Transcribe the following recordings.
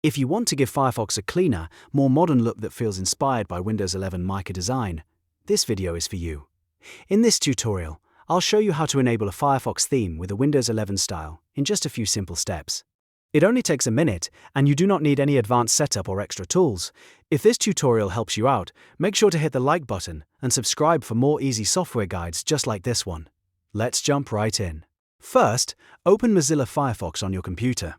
If you want to give Firefox a cleaner, more modern look that feels inspired by Windows 11 Mica design, this video is for you. In this tutorial, I'll show you how to enable a Firefox theme with a Windows 11 style in just a few simple steps. It only takes a minute, and you do not need any advanced setup or extra tools. If this tutorial helps you out, make sure to hit the like button and subscribe for more easy software guides just like this one. Let's jump right in. First, open Mozilla Firefox on your computer.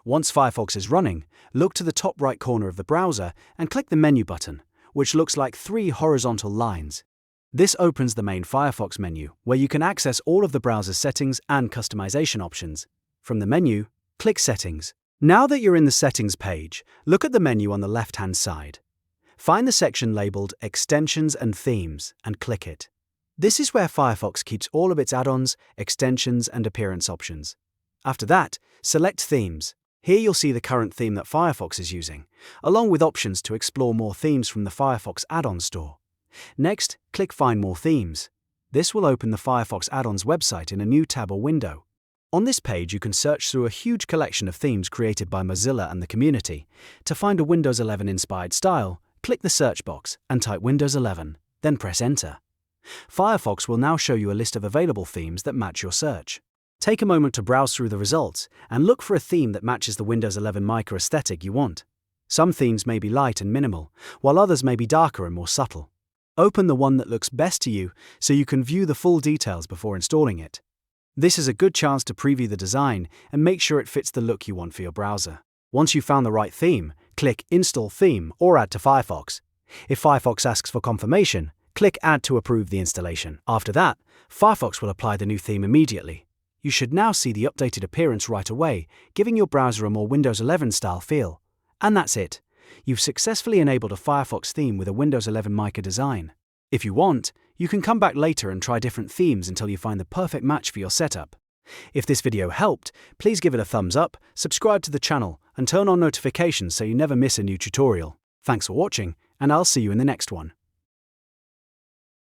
Once Firefox is running, look to the top right corner of the browser and click the menu button, which looks like 3 horizontal lines. This opens the main Firefox menu, where you can access all of the browser's settings and customization options. From the menu, click Settings. Now that you're in the Settings page, look at the menu on the left-hand side. Find the section labeled Extensions and Themes and click it. This is where Firefox keeps all of its add-ons, extensions, and appearance options. After that, select Themes. Here you'll see the current theme that Firefox is using, along with options to explore more themes from the Firefox Add-ons store. Next, click Find More Themes. This will open the Firefox Add-ons website in a new tab or window. On this page, you can search through a huge collection of themes created by Mozilla and the community. To find a Windows 11-inspired style, click the search box and type Windows 11, then press Enter. Firefox will now show you a list of available themes that match your search. Take a moment to browse through the results and look for a theme that matches the Windows 11 Mica aesthetic you want. Some themes may be light and minimal, while others may be darker and more subtle. Open the one that looks best to you so you can view the full details before installing it. This is a good chance to preview the design and make sure it fits the look you want for your browser. Once you've found the right theme, click Install Theme or Add to Firefox. If Firefox asks for confirmation, click Add to approve the installation. After that, Firefox will apply the new theme immediately. You should now see the updated appearance right away, giving your browser a more Windows 11 style feel. And that's it. You've successfully enabled a Firefox theme with a Windows 11 Mica design. If you want, you can come back later and try different themes until you find the perfect match for your setup. If this video helped, please give it a thumbs up, subscribe to the channel, and turn on notifications so you never miss a new tutorial. Thanks for watching, and I'll see you in the next one.